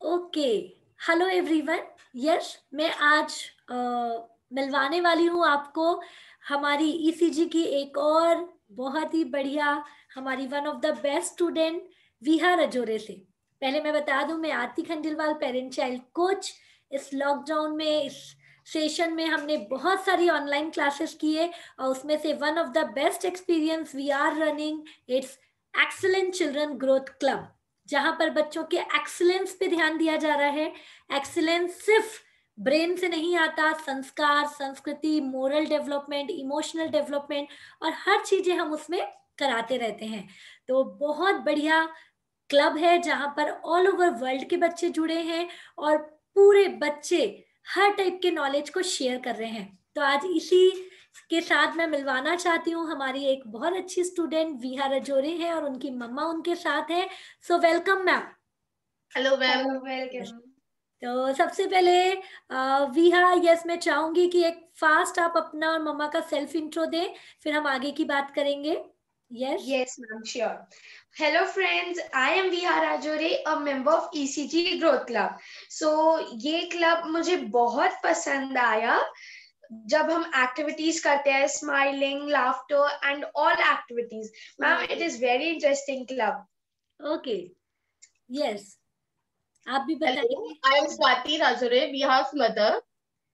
Okay. Hello everyone. Yes, मैं आज मिलवाने वाली हूँ आपको हमारी ईसीजी की एक और बहुत ही बढ़िया, हमारी one of the best student Viha Rajore से। पहले मैं बता दूं, मैं Aarti Khandelwal, parent child coach. इस लॉकडाउन में, इस सेशन में हमने बहुत सारी ऑनलाइन क्लासेस किए और उसमें से one of the best experience we are running it's excellent children growth club, जहां पर बच्चों के एक्सीलेंस पे ध्यान दिया जा रहा है। एक्सीलेंस सिर्फ ब्रेन से नहीं आता, संस्कार, संस्कृति, मोरल डेवलपमेंट, इमोशनल डेवलपमेंट और हर चीजें हम उसमें कराते रहते हैं। तो बहुत बढ़िया क्लब है जहां पर ऑल ओवर वर्ल्ड के बच्चे जुड़े हैं और पूरे बच्चे हर टाइप के नॉलेज को शेयर कर रहे हैं। तो आज इसी के साथ मैं मिलवाना चाहती हूँ, हमारी एक बहुत अच्छी स्टूडेंट विहा रजोरे है और उनकी मम्मा उनके साथ है। So welcome ma'am. Hello ma'am. Welcome. तो सबसे पहले विहा, यस, मैं चाहूंगी कि एक फास्ट आप अपना और मम्मा का सेल्फ इंट्रो दें, फिर हम आगे की बात करेंगे। Yes, ma'am, sure. Hello, friends. I am Viha Rajore, a member of ECG Growth Club. So, ये क्लब मुझे बहुत पसंद आया जब हम एक्टिविटीज करते हैं, smiling, laughter and all activities. Ma'am, it is very interesting club. Okay, yes, आप भी हेलो, बताइए। I am Swati Rajore, Viha's mother.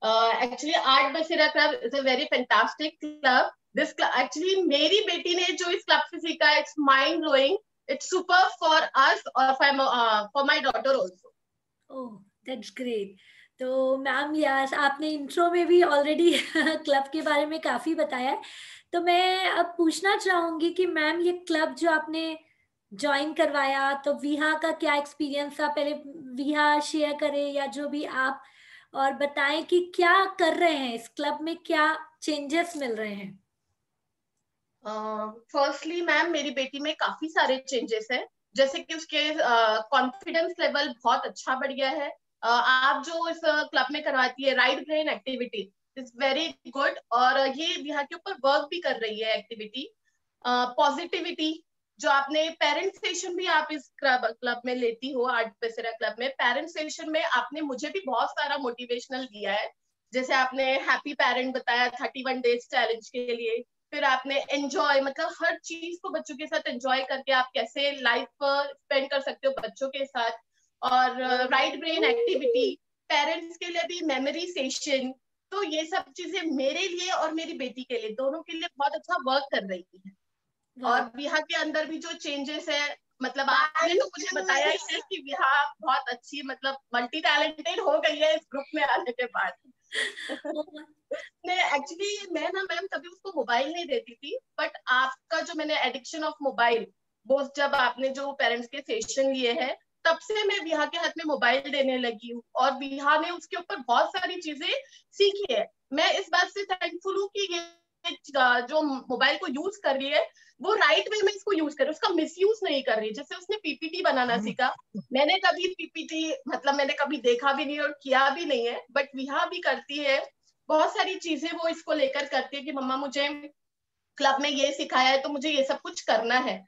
Actually, Art Basira Club is a very fantastic club. This club, actually, मेरी बेटी ने जो इस क्लब से सीखा है, it's mind blowing. It's super for us or for my daughter also. Oh, that's great. तो ma'am, yes, आपने इंट्रो में भी ऑलरेडी क्लब के बारे में काफी बताया है। तो मैं अब पूछना चाहूंगी कि मैम, ये क्लब जो आपने ज्वाइन करवाया, तो विहा का क्या एक्सपीरियंस था? पहले विहा शेयर करें या जो भी आप, और बताएं कि क्या कर रहे हैं इस क्लब में, क्या चेंजेस मिल रहे हैं। फर्स्टली मैम, मेरी बेटी में काफी सारे चेंजेस हैं, जैसे कि उसके कॉन्फिडेंस लेवल बहुत अच्छा बढ़ गया है। आप जो इस क्लब में करवाती है right brain activity is very good, और ये यहाँ के ऊपर वर्क भी कर रही है एक्टिविटी। पॉजिटिविटी, जो आपने पेरेंट सेशन भी आप इस क्लब में लेती हो, आर्ट पेसेरा क्लब में पेरेंट सेशन में आपने मुझे भी बहुत सारा मोटिवेशनल दिया है। जैसे आपने हैप्पी पेरेंट बताया 31 डेज चैलेंज के लिए, फिर आपने एंजॉय, मतलब हर चीज को बच्चों के साथ एंजॉय करके आप कैसे लाइफ स्पेंड कर सकते हो बच्चों के साथ, और राइट ब्रेन एक्टिविटी, पेरेंट्स के लिए भी मेमोरी सेशन। तो ये सब चीजें मेरे लिए और मेरी बेटी के लिए, दोनों के लिए बहुत अच्छा वर्क कर रही है। और विहा के अंदर भी जो चेंजेस है, मतलब आपने तो मुझे बताया ही है कि विहा बहुत अच्छी, मतलब मल्टी टैलेंटेड हो गई है इस ग्रुप में आने के बाद। उसने एक्चुअली, मैं ना मैम कभी उसको मोबाइल नहीं देती थी, बट आपका जो मैंने एडिक्शन ऑफ मोबाइल, वो जब आपने जो पेरेंट्स के सेशन लिए हैं, तब से मैं विहा के हाथ में मोबाइल देने लगी हूँ, और विहा ने उसके ऊपर बहुत सारी चीजें सीखी है। मैं इस बात से थैंकफुल हूँ कि ये जो मोबाइल को यूज कर रही है वो राइट वे में इसको यूज कर रही है, उसका मिसयूज नहीं कर रही है। जैसे उसने पीपीटी बनाना सीखा, मैंने कभी पीपीटी, मतलब मैंने कभी देखा भी नहीं और किया भी नहीं है, बट विहा भी करती है। बहुत सारी चीजें वो इसको लेकर करती है कि मम्मा मुझे क्लब में ये सिखाया है तो मुझे ये सब कुछ करना है।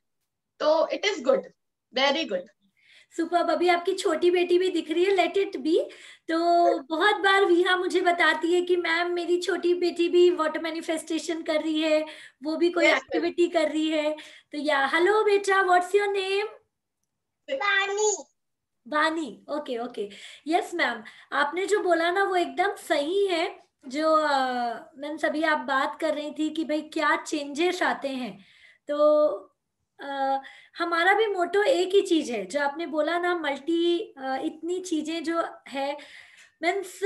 तो it is good, very good. Super. अभी आपकी छोटी बेटी भी दिख रही है, लेट इट बी। तो बहुत बार विहा मुझे बताती है कि मैम, मेरी छोटी बेटी भी वाटर मैनिफेस्टेशन कर रही है, वो भी कोई एक्टिविटी कर रही है। तो या हेलो बेटा, व्हाट्स योर नेम? बानी। बानी, ओके ओके। यस मैम, आपने जो बोला ना वो एकदम सही है। जो मैम सभी आप बात कर रही थी कि भाई क्या चेंजेस आते हैं, तो हमारा भी मोटो एक ही चीज है जो आपने बोला ना, मल्टी इतनी चीजें जो है। मीन्स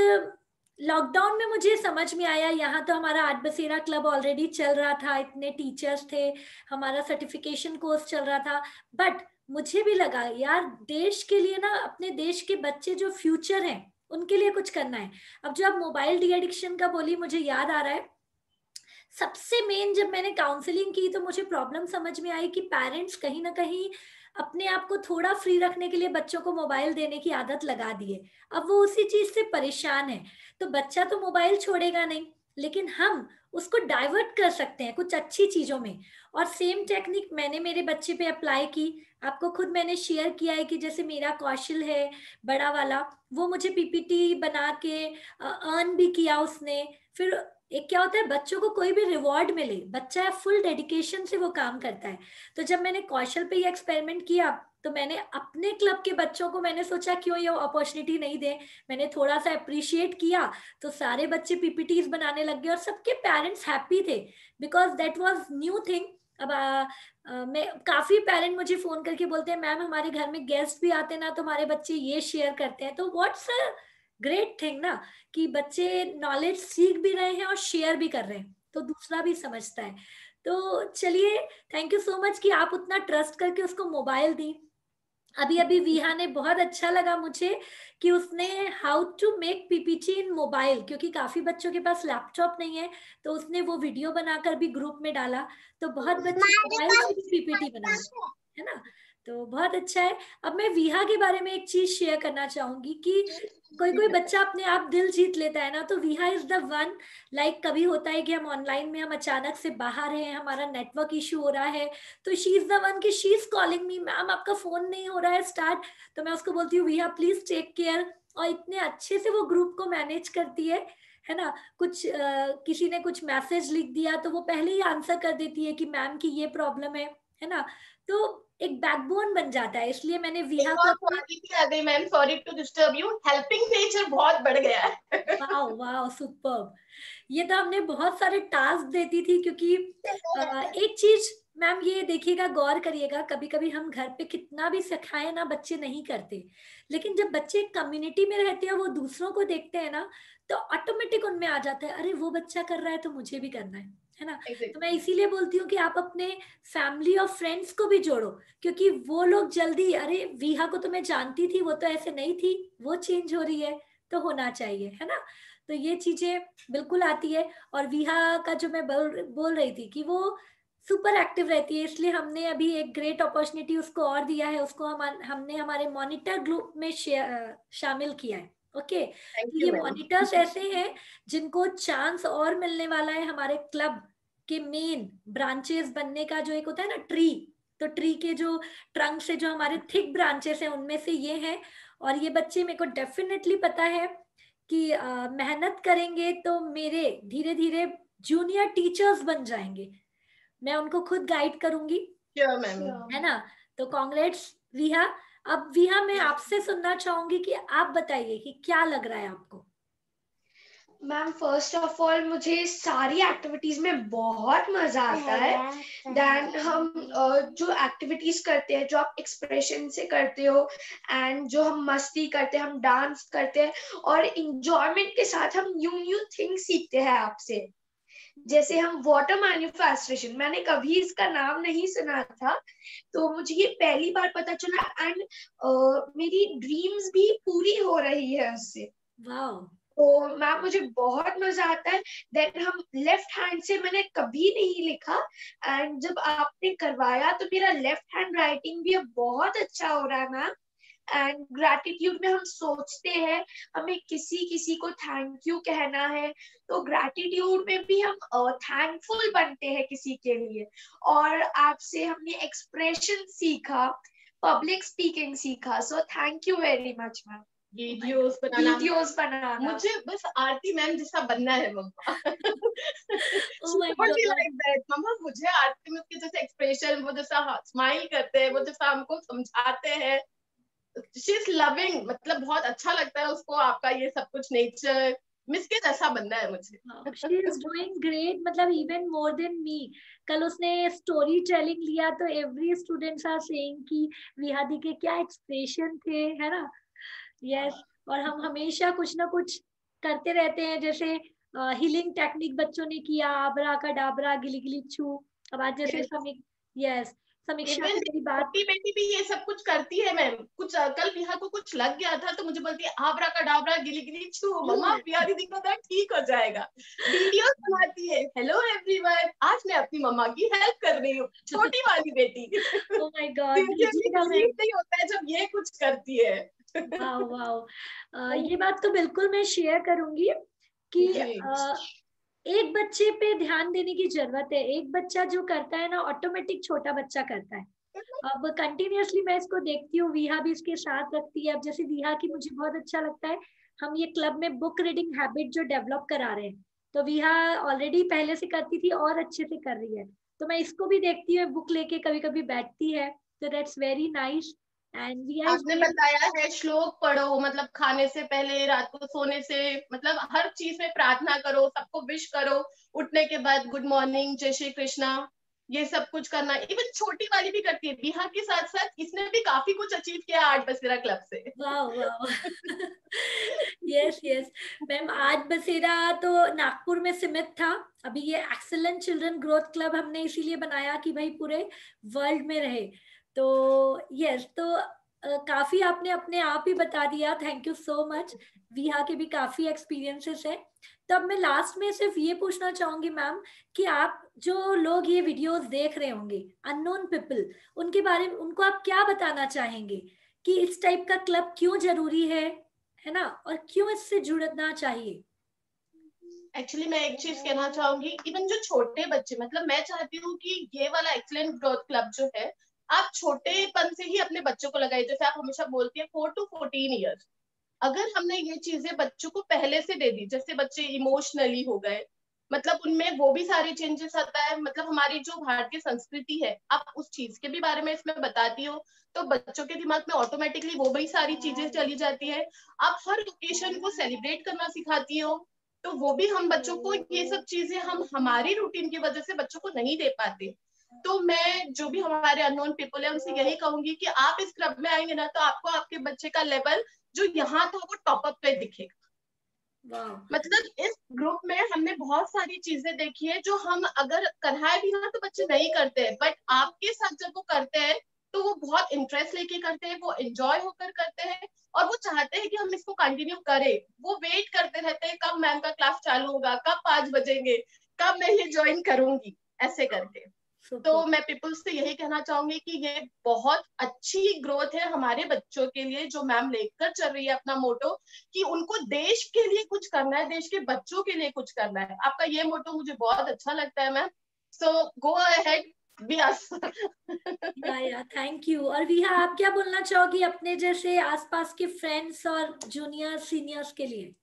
लॉकडाउन में मुझे समझ में आया, यहाँ तो हमारा आर्ट बसेरा क्लब ऑलरेडी चल रहा था, इतने टीचर्स थे, हमारा सर्टिफिकेशन कोर्स चल रहा था, बट मुझे भी लगा यार, देश के लिए ना, अपने देश के बच्चे जो फ्यूचर हैं उनके लिए कुछ करना है। अब जो आप मोबाइल डी एडिक्शन का बोली, मुझे याद आ रहा है, सबसे मेन जब मैंने काउंसलिंग की तो मुझे प्रॉब्लम समझ में आई कि पेरेंट्स कहीं ना कहीं अपने आप को थोड़ा फ्री रखने के लिए बच्चों को मोबाइल देने की आदत लगा दिए। अब वो उसी चीज से परेशान है, तो बच्चा तो मोबाइल छोड़ेगा नहीं, लेकिन हम उसको डाइवर्ट कर सकते हैं कुछ अच्छी चीजों में। और सेम टेक्निक मैंने मेरे बच्चे पे अप्लाई की। आपको खुद मैंने शेयर किया है कि जैसे मेरा कौशल है बड़ा वाला, वो मुझे पीपीटी बना के अर्न भी किया उसने। फिर एक क्या होता है, बच्चों को कोई भी रिवॉर्ड मिले, बच्चा फुल डेडिकेशन से वो काम करता है। तो जब मैंने कौशल पे ये एक्सपेरिमेंट किया, तो मैंने अपने क्लब के बच्चों को मैंने सोचा क्यों ये अपॉर्चुनिटी नहीं दे। मैंने थोड़ा सा अप्रिशिएट किया, तो सारे बच्चे पीपीटीज बनाने लग गए और सबके पेरेंट्स हैप्पी थे, because that was new thing. अब मैं काफी पेरेंट मुझे फोन करके बोलते हैं, मैम हमारे घर में गेस्ट भी आते हैं ना, तो हमारे बच्चे ये शेयर करते हैं। तो व्हाट्स अ ग्रेट थिंग ना, कि बच्चे नॉलेज सीख भी रहे हैं और शेयर भी कर रहे हैं, तो दूसरा भी समझता है। तो चलिए, थैंक यू सो मच कि आप उतना ट्रस्ट करके उसको मोबाइल दी। अभी अभी विहा ने बहुत अच्छा लगा मुझे कि उसने how to make PPT in mobile, क्योंकि काफी बच्चों के पास लैपटॉप नहीं है, तो उसने वो वीडियो बनाकर भी ग्रुप में डाला, तो बहुत बच्चे मोबाइल से भी पीपीटी बना रहे हैं, है ना। तो बहुत अच्छा है। अब मैं विहा के बारे में एक चीज शेयर करना चाहूंगी कि कोई कोई बच्चा अपने आप दिल जीत लेता है ना, तो विहा इज द वन। लाइक कभी होता है कि हम ऑनलाइन में हम अचानक से बाहर हैं, हमारा नेटवर्क इशू हो रहा है, तो शी इज द वन कि she is calling me, ma'am आपका फोन नहीं हो रहा है स्टार्ट। तो मैं उसको बोलती हूँ विहा प्लीज टेक केयर, और इतने अच्छे से वो ग्रुप को मैनेज करती है ना। कुछ किसी ने कुछ मैसेज लिख दिया तो वो पहले ही आंसर कर देती है कि मैम की ये प्रॉब्लम है ना। तो एक बैकबोन बन जाता है, इसलिए मैंने विहा को क्वालिटी आ गई ma'am, sorry to disturb you, helping nature बहुत बढ़ गया है। Wow wow superb. ये तो हमने बहुत सारे टास्क देती थी, क्योंकि एक चीज मैम ये देखिएगा, गौर करिएगा, कभी कभी हम घर पे कितना भी सिखाए ना बच्चे नहीं करते, लेकिन जब बच्चे कम्युनिटी में रहते हैं वो दूसरों को देखते हैं ना, तो ऑटोमेटिक उनमें आ जाता है, अरे वो बच्चा कर रहा है तो मुझे भी करना है ना। तो मैं इसीलिए बोलती हूँ कि आप अपने फैमिली और फ्रेंड्स को भी जोड़ो, क्योंकि वो लोग जल्दी, अरे विहा को तो मैं जानती थी, वो तो ऐसे नहीं थी, वो चेंज हो रही है, तो होना चाहिए, है ना। तो ये चीजें बिल्कुल आती है। और विहा का जो मैं बोल रही थी कि वो सुपर एक्टिव रहती है, इसलिए हमने अभी एक ग्रेट अपॉर्चुनिटी उसको और दिया है, उसको हमने हमारे मॉनिटर ग्रुप में शामिल किया है। ओके, तो ये मॉनिटर्स ऐसे हैं जिनको चांस और मिलने वाला है हमारे क्लब के मेन ब्रांचेस बनने का, जो एक होता है ना ट्री, तो ट्री के जो ट्रंक से जो हमारे थिक ब्रांचेस हैं उनमें से ये हैं। और ये बच्चे मेरे को डेफिनेटली पता है कि मेहनत करेंगे तो मेरे धीरे धीरे जूनियर टीचर्स बन जाएंगे, मैं उनको खुद गाइड करूंगी, है ना। तो कांग्रेट्स विहा। अब विहा मैं आपसे सुनना चाहूंगी कि आप बताइए कि क्या लग रहा है आपको। मैम फर्स्ट ऑफ ऑल मुझे सारी एक्टिविटीज में बहुत मजा आता है। देन हम जो एक्टिविटीज करते हैं, जो आप एक्सप्रेशन से करते हो, एंड जो हम मस्ती करते हैं, हम डांस करते हैं, और इंजॉयमेंट के साथ हम न्यू थिंग्स सीखते हैं आपसे। जैसे हम वाटर मैन्युफैक्चरेशन, मैंने कभी इसका नाम नहीं सुना था, तो मुझे ये पहली बार पता चला, एंड मेरी ड्रीम्स भी पूरी हो रही है उससे। वाओ। तो मैम मुझे बहुत मजा आता है। देन हम लेफ्ट हैंड से मैंने कभी नहीं लिखा, एंड जब आपने करवाया तो मेरा लेफ्ट हैंड राइटिंग भी अब बहुत अच्छा हो रहा है मैम। एंड ग्रैटिट्यूड में हम सोचते हैं हमें किसी किसी को थैंक यू कहना है, तो ग्रैटिट्यूड में भी हम थैंकफुल बनते हैं किसी के लिए। और आपसे हमने एक्सप्रेशन सीखा, पब्लिक स्पीकिंग सीखा, so thank you very much ma'am. Videos बनाना मुझे बस आरती मैम जैसा बनना है मम्मा। मम्मा मुझे आरती में उसके जैसे एक्सप्रेशन, वो जैसा स्माइल करते हैं, वो जैसा हमको समझाते हैं, शी इज लविंग, मतलब बहुत अच्छा लगता है उसको आपका ये सब कुछ नेचर। मिस के जैसा बनना है मुझे। शी इज डूइंग ग्रेट, मतलब इवन मोर देन मी। कल उसने स्टोरी टेलिंग लिया तो एवरी स्टूडेंट्स आर सेइंग कि विहा दी के क्या एक्सप्रेशन थे, है ना। यस, और हम हमेशा कुछ ना कुछ करते रहते हैं, जैसे हीलिंग टेक्निक बच्चों ने किया, आबरा का डाबरा गिली गिली छू। अब आज जैसे समीक्षा से मेरी बात, बेटी भी ये सब कुछ करती है मैम। कुछ कल विहा को कुछ लग गया था तो मुझे बोलती है आबरा का डाबरा गिली गिली छू, मम्मा विहा दीदी को तो ठीक हो जाएगा। वीडियोस बनाती है, हेलो एवरीवन, आज मैं अपनी मम्मा की हेल्प कर रही हूँ, छोटी वाली बेटी। ओह माय गॉड, नहीं होता है जब ये कुछ करती है। वाओ वाओ, ये बात तो बिल्कुल मैं शेयर करूंगी कि एक बच्चे पे ध्यान देने की जरूरत है। एक बच्चा जो करता है ना, ऑटोमेटिक छोटा बच्चा करता है। अब कंटिन्यूअसली मैं इसको देखती हूँ, विहा भी इसके साथ रखती है। अब जैसे विहा की मुझे बहुत अच्छा लगता है, हम ये क्लब में बुक रीडिंग हैबिट जो डेवलप करा रहे हैं, तो विहा ऑलरेडी पहले से करती थी और अच्छे से कर रही है, तो मैं इसको भी देखती हूँ, बुक लेके कभी कभी बैठती है, तो दैट्स वेरी नाइस। एंड विहा आपने बताया है श्लोक पढ़ो, मतलब खाने से पहले, रात को सोने से, मतलब हर चीज में प्रार्थना करो, सबको विश करो, उठने के बाद गुड मॉर्निंग, जय श्री कृष्णा, ये सब कुछ करना। इवन छोटी वाली भी करती है। बिहार के साथ साथ इसने भी काफी कुछ अचीव किया आर्ट बसेरा क्लब से। वाह वाह यस यस मैम, आज बसेरा तो नागपुर में सीमित था, अभी ये एक्सीलेंट चिल्ड्रन ग्रोथ क्लब हमने इसीलिए बनाया कि भाई पूरे वर्ल्ड में रहे। तो यस, तो काफी आपने अपने आप ही बता दिया, थैंक यू सो मच। विहा के भी काफी एक्सपीरियंसेस है। तो अब मैं लास्ट में सिर्फ ये पूछना चाहूंगी मैम कि आप जो लोग ये वीडियोस देख रहे होंगे, अननोन पीपल, उनके बारे में उनको आप क्या बताना चाहेंगे कि इस टाइप का क्लब क्यों जरूरी है ना, और क्यों इससे जुड़ना चाहिए? एक्चुअली मैं एक चीज कहना चाहूंगी, इवन जो छोटे बच्चे, मतलब मैं चाहती हूँ कि ये वाला एक्सीलेंट ग्रोथ क्लब जो है, आप छोटेपन से ही अपने बच्चों को लगाइए। जैसे आप हमेशा बोलती है 4 to 14 ईयर्स, अगर हमने ये चीजें बच्चों को पहले से दे दी, जैसे बच्चे इमोशनली हो गए, मतलब उनमें वो भी सारे चेंजेस आता है। मतलब हमारी जो भारतीय संस्कृति है, आप उस चीज के भी बारे में इसमें बताती हो, तो बच्चों के दिमाग में ऑटोमेटिकली वो भी सारी चीजें चली जाती है। आप हर ओकेशन को सेलिब्रेट करना सिखाती हो, तो वो भी हम बच्चों को, ये सब चीजें हम हमारी रूटीन की वजह से बच्चों को नहीं दे पाते। तो मैं जो भी हमारे अननोन पीपल है उनसे यही कहूंगी कि आप इस क्लब में आएंगे ना, तो आपको आपके बच्चे का लेवल जो यहाँ था वो टॉप अप पे दिखेगा। मतलब इस ग्रुप में हमने बहुत सारी चीजें देखी है जो हम अगर कराए भी ना तो बच्चे नहीं करते हैं, बट आपके साथ जब वो करते हैं तो वो बहुत इंटरेस्ट लेके करते हैं, वो एंजॉय होकर करते हैं, और वो चाहते हैं कि हम इसको कंटिन्यू करें। वो वेट करते रहते हैं कब मैम का क्लास चालू होगा, कब 5 बजेंगे, कब मैं ये ज्वाइन करूंगी, ऐसे करके। तो मैं पीपल्स से यही कहना चाहूंगी कि ये बहुत अच्छी ग्रोथ है हमारे बच्चों के लिए, जो मैम लेकर चल रही है अपना मोटो, कि उनको देश के लिए कुछ करना है, देश के बच्चों के लिए कुछ करना है। आपका ये मोटो मुझे बहुत अच्छा लगता है मैम, सो गो अहेड बियास। या थैंक यू। और विहा, आप क्या बोलना चाहोगी अपने जैसे आसपास के फ्रेंड्स और जूनियर सीनियर्स के लिए?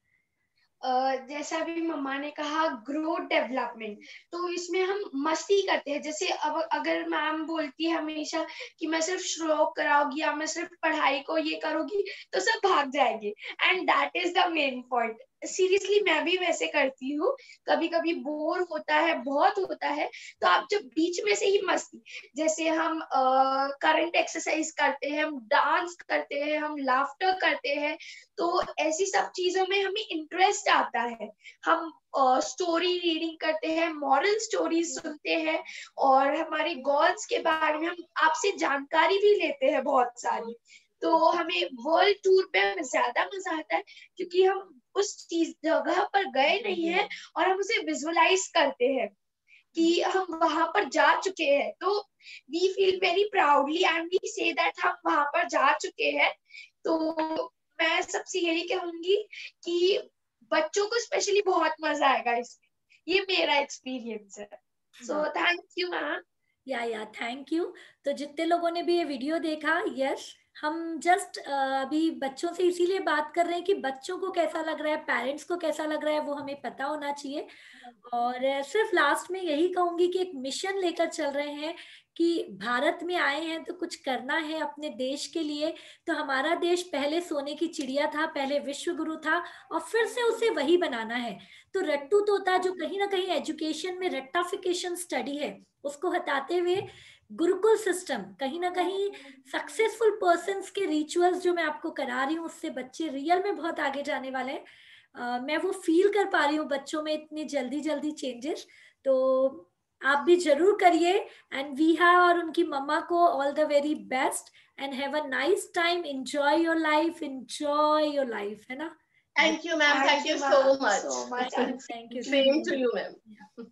जैसा भी मम्मा ने कहा, ग्रोथ डेवलपमेंट, तो इसमें हम मस्ती करते हैं। जैसे अब अगर मैम बोलती है हमेशा कि मैं सिर्फ श्लोक कराऊंगी या मैं सिर्फ पढ़ाई को ये करूंगी, तो सब भाग जाएंगे, and that is the main point. Seriously मैं भी वैसे करती हूँ, कभी कभी बोर होता है, बहुत होता है, तो आप जब बीच में से ही मस्ती, जैसे हम करंट एक्सरसाइज करते हैं, हम डांस करते हैं, हम लाफ्टर करते हैं, तो ऐसी सब चीजों में हमें इंटरेस्ट आता है। हम स्टोरी रीडिंग करते हैं, मॉरल स्टोरीज सुनते हैं, और हमारे गॉड्स के बारे में हम आपसे जानकारी भी लेते हैं बहुत सारी। तो हमें वर्ल्ड टूर पे ज्यादा मजा आता है, क्योंकि हम उस चीज जगह पर गए नहीं है, और हम उसे विजुअलाइज करते हैं कि हम वहां पर जा चुके हैं। तो we feel very proudly and we say that हम वहां पर जा चुके हैं। तो मैं सबसे यही कहूंगी कि बच्चों को स्पेशली बहुत मजा आएगा इसमें, ये मेरा एक्सपीरियंस है। सो थैंक यू मैम। या थैंक यू। तो जितने लोगों ने भी ये वीडियो देखा, यस, हम जस्ट अभी बच्चों से इसीलिए बात कर रहे हैं कि बच्चों को कैसा लग रहा है, पेरेंट्स को कैसा लग रहा है, वो हमें पता होना चाहिए। और सिर्फ लास्ट में यही कहूंगी कि एक मिशन लेकर चल रहे हैं कि भारत में आए हैं तो कुछ करना है अपने देश के लिए। तो हमारा देश पहले सोने की चिड़िया था, पहले विश्व गुरु था, और फिर से उसे वही बनाना है। तो रट्टू तोता जो कहीं ना कहीं एजुकेशन में रट्टाफिकेशन स्टडी है, उसको हटाते हुए गुरुकुल सिस्टम, कहीं ना कहीं सक्सेसफुल पर्सन्स के रिचुअल्स जो मैं आपको करा रही हूँ, उससे बच्चे रियल में बहुत आगे जाने वाले हैं। मैं वो फील कर पा रही हूँ बच्चों में इतनी जल्दी जल्दी चेंजेस। तो आप भी जरूर करिए। एंड विहा और उनकी मम्मा को all the very best, and have a nice time, enjoy your life, है ना? Thank you ma'am, thank you so much. Thank you same to you ma'am.